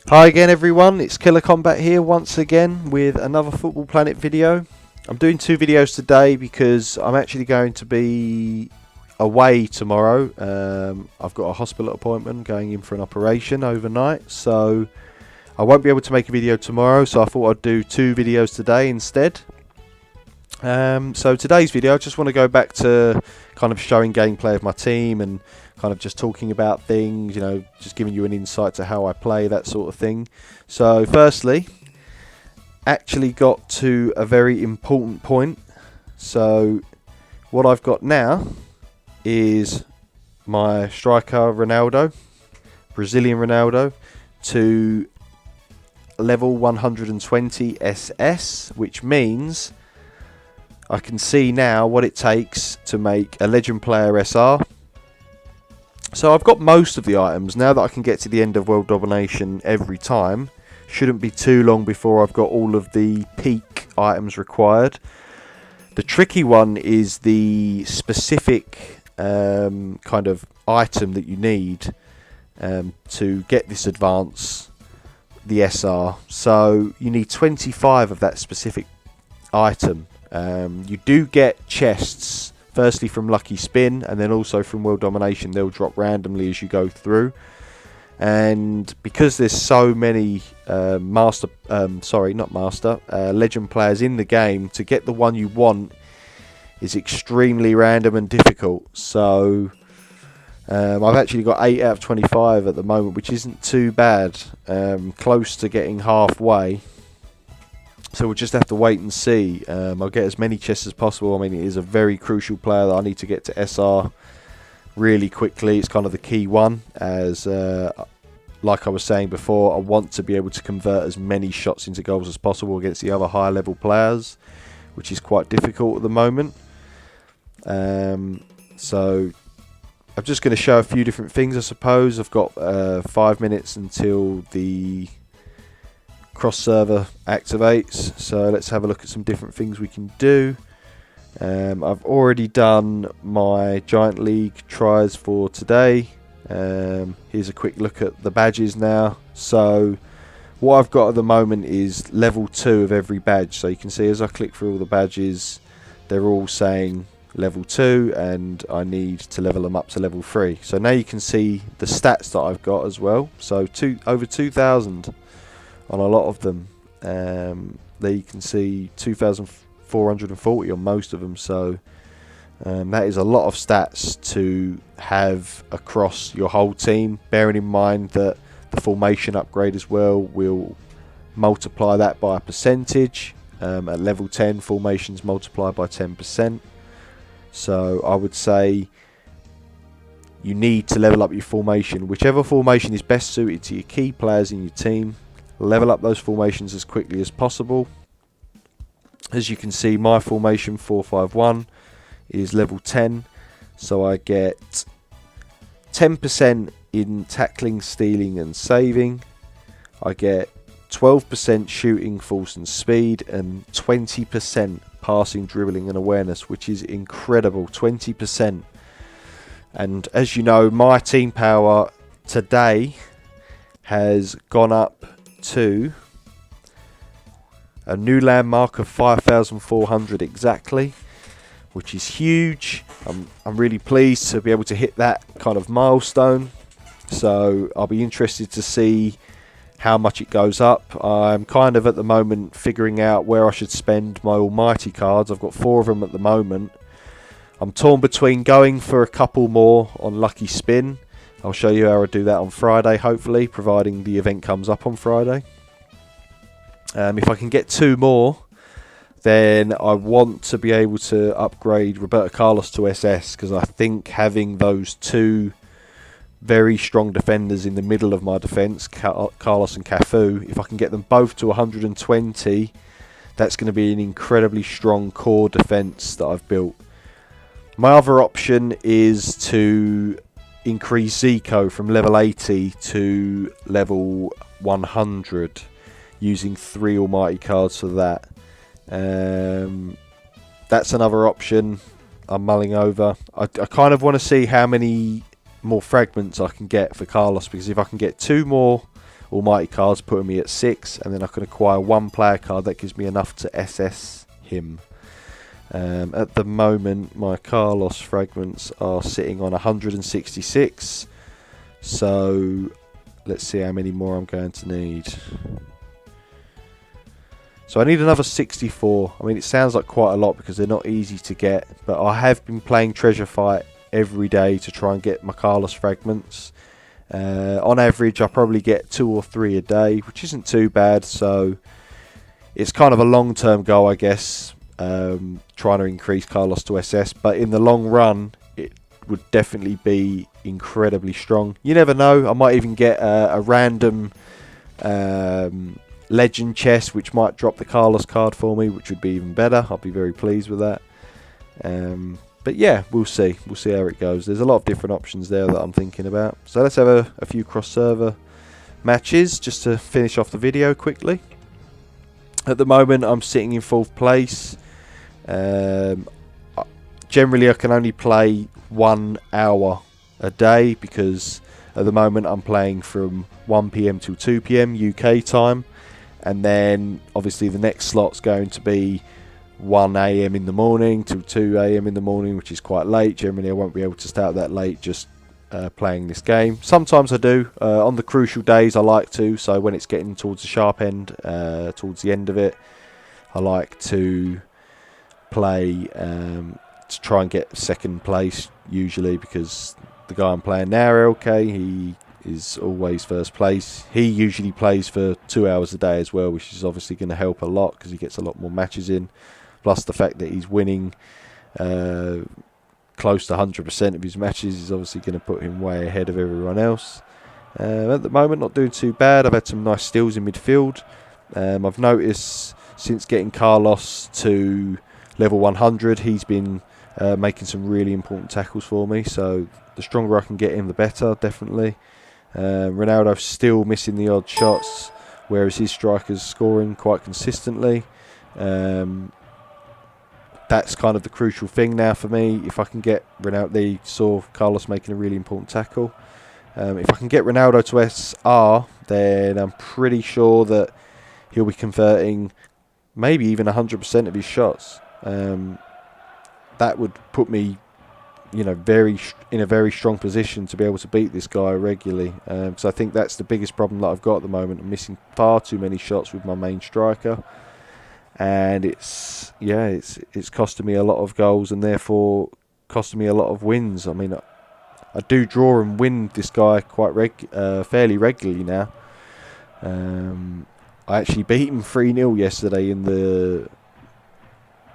Hi again everyone, it's Killer Combat here once again with another Football Planet video. I'm doing two videos today because I'm actually going to be away tomorrow. I've got a hospital appointment, going in for an operation overnight, so I won't be able to make a video tomorrow, so I thought I'd do two videos today instead. So today's video, I just want to go back to kind of showing gameplay of my team and kind of just talking about things, you know, just giving you an insight to how I play, that sort of thing. So firstly, actually got to a very important point. So what I've got now is my striker Ronaldo, Brazilian Ronaldo, to level 120 SS, which means I can see now what it takes to make a legend player SR. So I've got most of the items. Now that I can get to the end of World Domination every time, shouldn't be too long before I've got all of the peak items required. The tricky one is the specific kind of item that you need to get this advance, the SR. So you need 25 of that specific item. You do get chests, firstly from Lucky Spin, and then also from World Domination. They'll drop randomly as you go through. And because there's so many legend players in the game, to get the one you want is extremely random and difficult. So I've actually got 8 out of 25 at the moment, which isn't too bad, close to getting halfway. So we'll just have to wait and see. I'll get as many chests as possible. I mean, it is a very crucial player that I need to get to SR really quickly. It's kind of the key one, as like I was saying before, I want to be able to convert as many shots into goals as possible against the other higher level players, which is quite difficult at the moment. So I'm just going to show a few different things, I suppose. I've got 5 minutes until the cross server activates, so let's have a look at some different things we can do. I've already done my Giant League tries for today. Here's a quick look at the badges now. So what I've got at the moment is level 2 of every badge. So you can see as I click through all the badges, they're all saying level 2, and I need to level them up to level 3. So now you can see the stats that I've got as well. So over 2,000 on a lot of them. There you can see 2,440 on most of them. So that is a lot of stats to have across your whole team, bearing in mind that the formation upgrade as well will multiply that by a percentage. At level 10, formations multiply by 10%. So I would say you need to level up your formation. Whichever formation is best suited to your key players in your team, level up those formations as quickly as possible. As you can see, my formation 4-5-1 is level 10, so I get 10% in tackling, stealing and saving. I get 12% shooting, force and speed, and 20% passing, dribbling and awareness, which is incredible. 20%. And as you know, my team power today has gone up to a new landmark of 5,400 exactly, which is huge. I'm really pleased to be able to hit that kind of milestone, so I'll be interested to see how much it goes up. I'm kind of at the moment figuring out where I should spend my almighty cards. I've got 4 of them at the moment. I'm torn between going for a couple more on Lucky Spin. I'll show you how I do that on Friday, hopefully, providing the event comes up on Friday. If I can get 2 more, then I want to be able to upgrade Roberto Carlos to SS, because I think having those 2 very strong defenders in the middle of my defence, Carlos and Cafu, if I can get them both to 120, that's going to be an incredibly strong core defence that I've built. My other option is to increase Zico from level 80 to level 100 using 3 almighty cards for that. That's another option I'm mulling over. I kind of want to see how many more fragments I can get for Carlos, because if I can get 2 more almighty cards, putting me at 6, and then I can acquire 1 player card that gives me enough to SS him. At the moment, my Carlos fragments are sitting on 166, so let's see how many more I'm going to need. So I need another 64. I mean, it sounds like quite a lot because they're not easy to get, but I have been playing Treasure Fight every day to try and get my Carlos fragments. On average, I probably get 2 or 3 a day, which isn't too bad, so it's kind of a long-term goal, I guess, trying to increase Carlos to SS, but in the long run, it would definitely be incredibly strong. You never know, I might even get a random legend chest which might drop the Carlos card for me, which would be even better. I'll be very pleased with that. But yeah, we'll see how it goes. There's a lot of different options there that I'm thinking about, so let's have a few cross server matches just to finish off the video quickly. At the moment, I'm sitting in 4th place. Generally I can only play 1 hour a day because at the moment I'm playing from 1 PM till 2 PM UK time, and then obviously the next slot's going to be 1 AM in the morning till 2 AM in the morning, which is quite late. Generally I won't be able to start that late just playing this game. Sometimes I do, on the crucial days I like to, so when it's getting towards the sharp end, towards the end of it, I like to play to try and get 2nd place usually, because the guy I'm playing now, LK, he is always 1st place. He usually plays for 2 hours a day as well, which is obviously going to help a lot because he gets a lot more matches in, plus the fact that he's winning close to 100% of his matches is obviously going to put him way ahead of everyone else. At the moment, not doing too bad. I've had some nice steals in midfield. I've noticed since getting Carlos to level 100, he's been making some really important tackles for me, so the stronger I can get him, the better, definitely. Ronaldo's still missing the odd shots, whereas his striker's scoring quite consistently. That's kind of the crucial thing now for me. If I can get Ronaldo, they saw Carlos making a really important tackle. If I can get Ronaldo to SR, then I'm pretty sure that he'll be converting maybe even 100% of his shots. That would put me, you know, in a very strong position to be able to beat this guy regularly. So I think that's the biggest problem that I've got at the moment. I'm missing far too many shots with my main striker, and it's costing me a lot of goals and therefore costing me a lot of wins. I mean, I do draw and win this guy quite fairly regularly now. I actually beat him 3-0 yesterday in the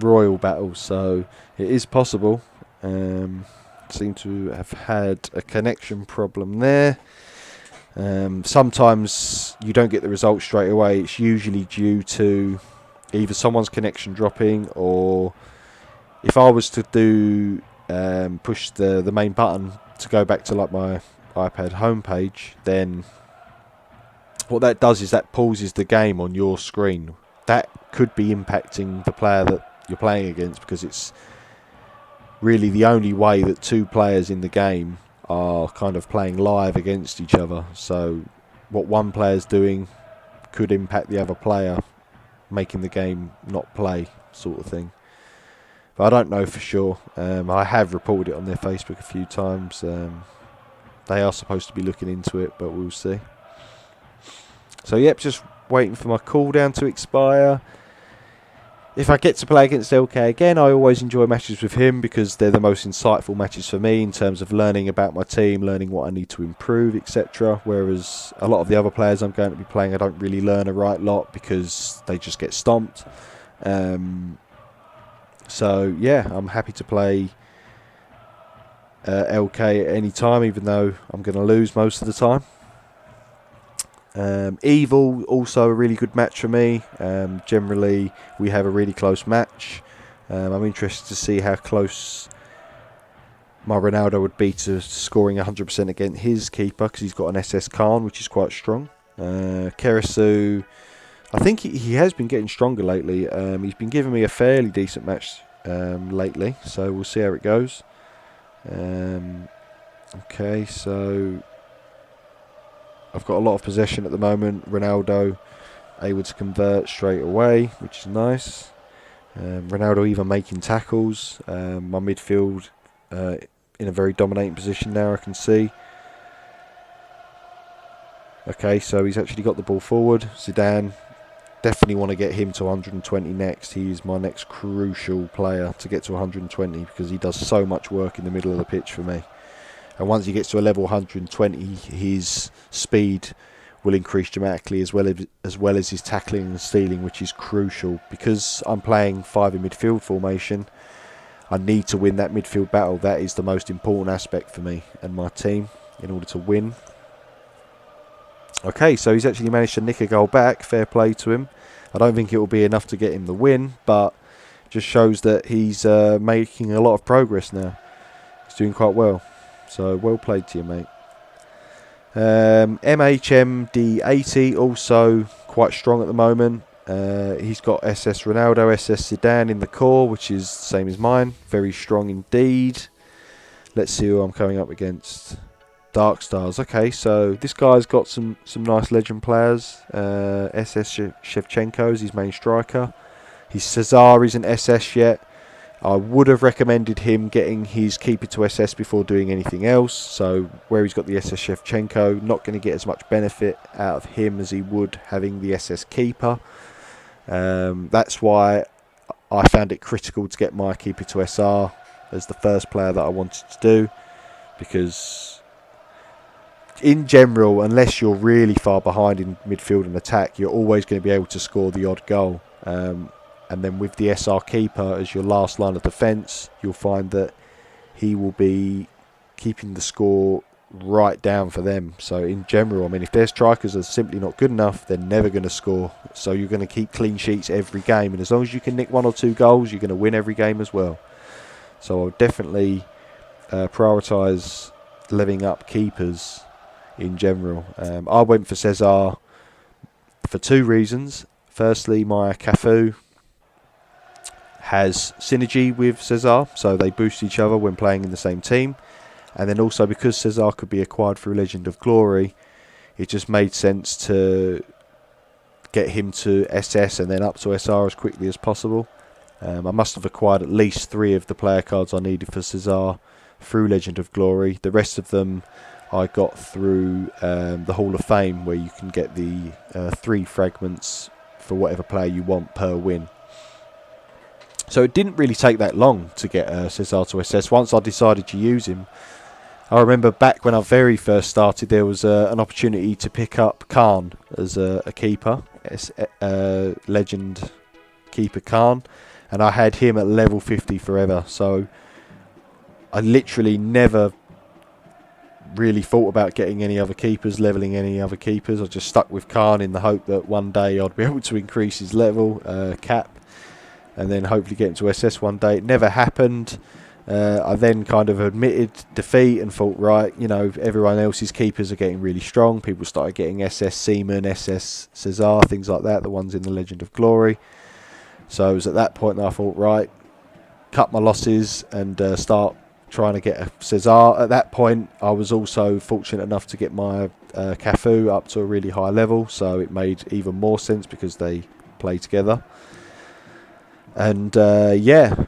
Royal battle, so it is possible. Seem to have had a connection problem there. Sometimes you don't get the result straight away. It's usually due to either someone's connection dropping, or if I was to do push the main button to go back to like my iPad homepage, then what that does is that pauses the game on your screen. That could be impacting the player that you're playing against, because it's really the only way that 2 players in the game are kind of playing live against each other. So what one player's doing could impact the other player, making the game not play, sort of thing. But I don't know for sure. I have reported it on their Facebook a few times. They are supposed to be looking into it, but we'll see. So yep, just waiting for my cooldown to expire. If I get to play against LK again, I always enjoy matches with him because they're the most insightful matches for me in terms of learning about my team, learning what I need to improve, etc. Whereas a lot of the other players I'm going to be playing, I don't really learn a right lot because they just get stomped. So yeah, I'm happy to play LK at any time, even though I'm going to lose most of the time. Evil, also a really good match for me. Generally, we have a really close match. I'm interested to see how close my Ronaldo would be to scoring 100% against his keeper, because he's got an SS Khan, which is quite strong. Kerasu, I think he has been getting stronger lately. He's been giving me a fairly decent match lately, so we'll see how it goes. Okay, so I've got a lot of possession at the moment. Ronaldo able to convert straight away, which is nice. Ronaldo even making tackles. My midfield in a very dominating position now, I can see. Okay, so he's actually got the ball forward. Zidane, definitely want to get him to 120 next. He's my next crucial player to get to 120 because he does so much work in the middle of the pitch for me. And once he gets to a level 120, his speed will increase dramatically as well as his tackling and stealing, which is crucial. Because I'm playing 5 in midfield formation, I need to win that midfield battle. That is the most important aspect for me and my team in order to win. Okay, so he's actually managed to nick a goal back. Fair play to him. I don't think it will be enough to get him the win, but just shows that he's making a lot of progress now. He's doing quite well. So well played to you, mate. MHMD80 also quite strong at the moment. He's got SS Ronaldo, SS Zidane in the core, which is the same as mine. Very strong indeed. Let's see who I'm coming up against. ALLSTARS. Okay, so this guy's got some nice legend players. SS Shevchenko is his main striker. His Cesar isn't SS yet. I would have recommended him getting his keeper to SS before doing anything else. So where he's got the SS Shevchenko, not going to get as much benefit out of him as he would having the SS keeper. That's why I found it critical to get my keeper to SR as the first player that I wanted to do, because in general, unless you're really far behind in midfield and attack, you're always going to be able to score the odd goal. And then with the SR keeper as your last line of defence, you'll find that he will be keeping the score right down for them. So in general, I mean, if their strikers are simply not good enough, they're never going to score. So you're going to keep clean sheets every game. And as long as you can nick 1 or 2 goals, you're going to win every game as well. So I'll definitely prioritise leveling up keepers in general. I went for Cesar for 2 reasons. Firstly, my Cafu has synergy with Cesar, so they boost each other when playing in the same team. And then also because Cesar could be acquired through Legend of Glory, it just made sense to get him to SS and then up to SR as quickly as possible. I must have acquired at least 3 of the player cards I needed for Cesar through Legend of Glory. The rest of them I got through the Hall of Fame, where you can get the 3 fragments for whatever player you want per win. So it didn't really take that long to get Cesar to SS. Once I decided to use him, I remember back when I very first started, there was an opportunity to pick up Khan as a keeper, legend keeper Khan, and I had him at level 50 forever. So I literally never really thought about getting any other keepers, leveling any other keepers. I just stuck with Khan in the hope that one day I'd be able to increase his level cap and then hopefully get him to SS one day. It never happened. I then kind of admitted defeat and thought, right, you know, everyone else's keepers are getting really strong. People started getting SS Seaman, SS Cesar, things like that, the ones in the Legend of Glory. So it was at that point that I thought, right, cut my losses and start trying to get a Cesar. At that point, I was also fortunate enough to get my Cafu up to a really high level, so it made even more sense because they play together. And yeah,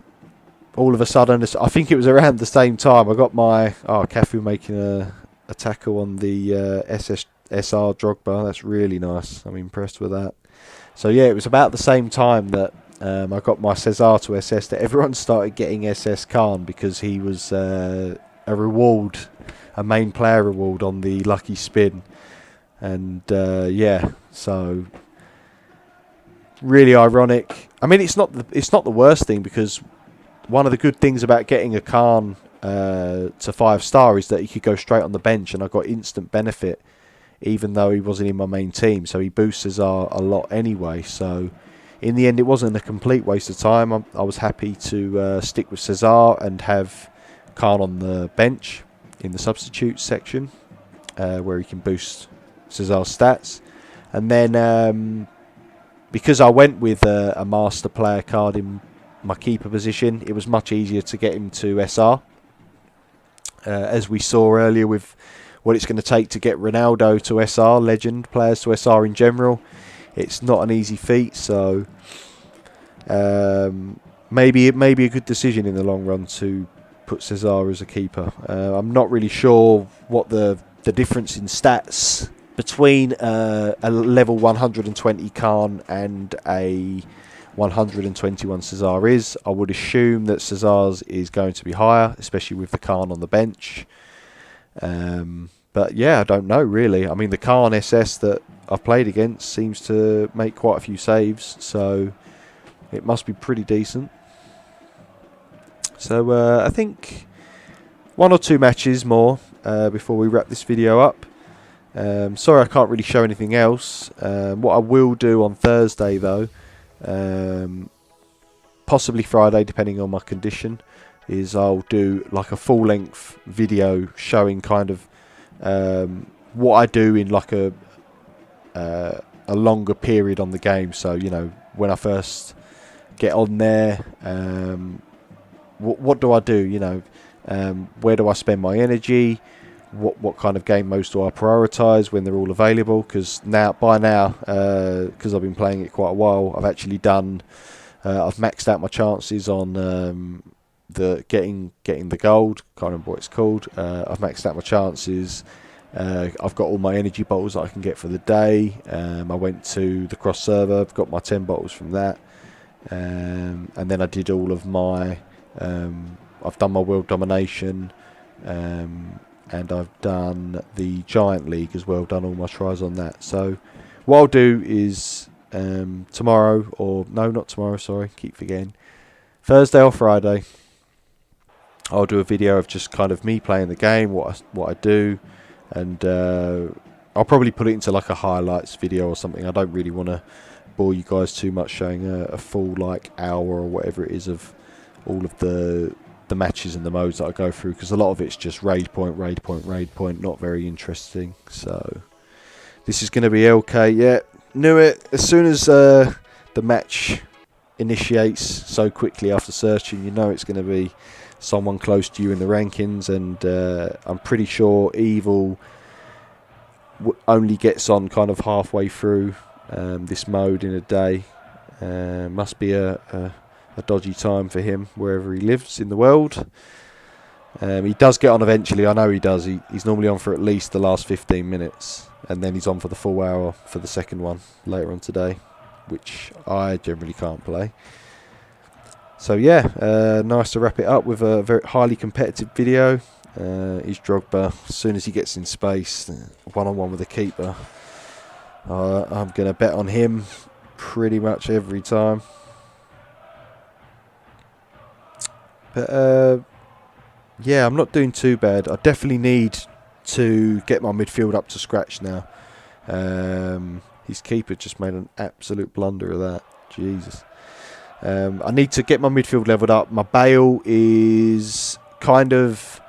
all of a sudden, I think it was around the same time, I got my Cafu making a tackle on the SR Drogba. That's really nice. I'm impressed with that. So yeah, it was about the same time that I got my Cesar to SS that everyone started getting SS Khan, because he was a reward, a main player reward on the lucky spin. And yeah, so really ironic. I mean, it's not the worst thing, because one of the good things about getting a Khan to 5-star is that he could go straight on the bench, and I got instant benefit even though he wasn't in my main team. So he boosts Cesar a lot anyway. So in the end, it wasn't a complete waste of time. I was happy to stick with Cesar and have Khan on the bench in the substitutes section, where he can boost Cesar's stats. And then because I went with a master player card in my keeper position, it was much easier to get him to SR. As we saw earlier with what it's going to take to get Ronaldo to SR, legend players to SR in general. It's not an easy feat, so maybe it may be a good decision in the long run to put Cesar as a keeper. I'm not really sure what the difference in stats between a level 120 Khan and a 121 Cesar is. I would assume that Cesar's is going to be higher, especially with the Khan on the bench. But yeah, I don't know really. I mean, the Khan SS that I've played against seems to make quite a few saves, so it must be pretty decent. So I think 1 or 2 matches more before we wrap this video up. Sorry I can't really show anything else. What I will do on Thursday though, possibly Friday depending on my condition, is I'll do like a full length video showing kind of what I do in like a longer period on the game. So, you know, when I first get on there, what do I do, you know, where do I spend my energy, what kind of game modes do I prioritise when they're all available, because by now, because I've been playing it quite a while, I've actually done, I've maxed out my chances on the getting the gold, can't remember what it's called. I've maxed out my chances. I've got all my energy bottles that I can get for the day. I went to the cross server, I've got my 10 bottles from that, and then I did all of my I've done my world domination, and I've done the Giant League as well, done all my tries on that. So what I'll do is tomorrow, or no, not tomorrow, sorry, keep forgetting, Thursday or Friday, I'll do a video of just kind of me playing the game, what I do, and I'll probably put it into like a highlights video or something. I don't really want to bore you guys too much showing a full like hour or whatever it is of all of the matches and the modes that I go through, because a lot of it's just raid point, not very interesting. So this is going to be LK. Yeah, knew it as soon as the match initiates so quickly after searching. You know it's going to be someone close to you in the rankings, and I'm pretty sure Evil only gets on kind of halfway through this mode in a day. Must be a dodgy time for him wherever he lives in the world. He does get on eventually, I know he does. He's normally on for at least the last 15 minutes, and then he's on for the full hour for the second one later on today, which I generally can't play. So yeah, nice to wrap it up with a very highly competitive video. He's Drogba. As soon as he gets in space, one-on-one with the keeper, I'm going to bet on him pretty much every time. But yeah, I'm not doing too bad. I definitely need to get my midfield up to scratch now. His keeper just made an absolute blunder of that. Jesus. I need to get my midfield leveled up. My Bale is kind of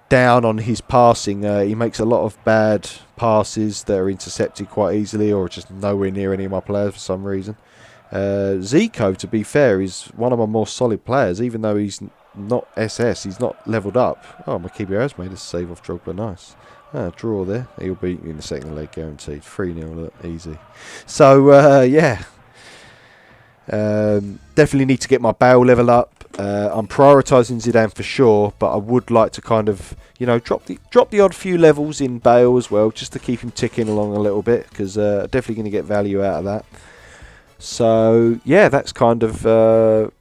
down on his passing. He makes a lot of bad passes that are intercepted quite easily, or just nowhere near any of my players for some reason. Zico, to be fair, is one of my more solid players, even though he's not SS, he's not leveled up. Oh, my keeper has made a save off Drogba, nice. Draw there. He'll beat you in the second leg, guaranteed. 3-0, easy. So, yeah. Definitely need to get my Bale level up. I'm prioritising Zidane for sure, but I would like to kind of, you know, drop the odd few levels in Bale as well, just to keep him ticking along a little bit, because definitely going to get value out of that. So yeah, that's kind of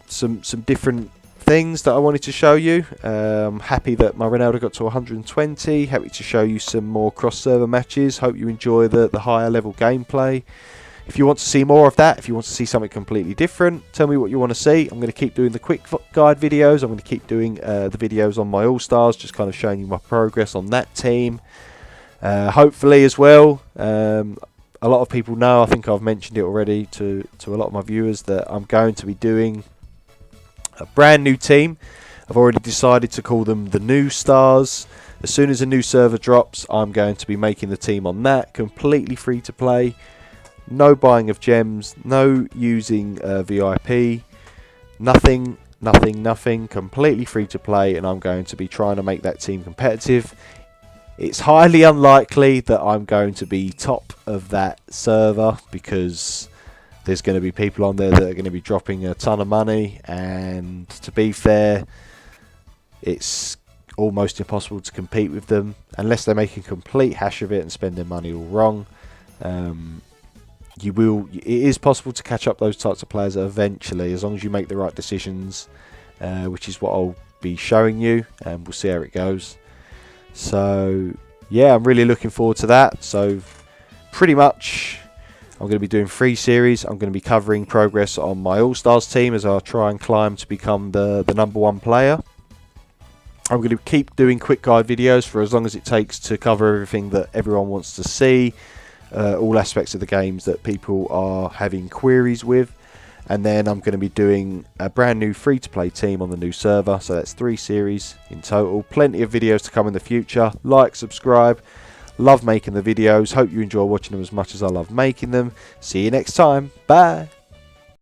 some different things that I wanted to show you. I'm happy that my Ronaldo got to 120. Happy to show you some more cross-server matches. Hope you enjoy the higher level gameplay. If you want to see more of that, if you want to see something completely different, tell me what you want to see. I'm going to keep doing the quick guide videos. I'm going to keep doing the videos on my All-Stars, just kind of showing you my progress on that team. Hopefully as well, a lot of people know, I think I've mentioned it already to a lot of my viewers, that I'm going to be doing a brand new team. I've already decided to call them the New Stars. As soon as a new server drops, I'm going to be making the team on that, completely free to play. No buying of gems, no using VIP, nothing nothing, completely free to play, and I'm going to be trying to make that team competitive. It's highly unlikely that I'm going to be top of that server, because there's going to be people on there that are going to be dropping a ton of money, and to be fair, it's almost impossible to compete with them unless they're making complete hash of it and spending money all wrong. It is possible to catch up those types of players eventually, as long as you make the right decisions, which is what I'll be showing you, and we'll see how it goes. So yeah, I'm really looking forward to that. So pretty much I'm going to be doing 3 series. I'm going to be covering progress on my All-Stars team as I try and climb to become the #1 player. I'm going to keep doing quick guide videos for as long as it takes to cover everything that everyone wants to see, all aspects of the games that people are having queries with. And then I'm going to be doing a brand new free-to-play team on the new server. So that's 3 series in total. Plenty of videos to come in the future. Like, subscribe. Love making the videos. Hope you enjoy watching them as much as I love making them. See you next time. Bye.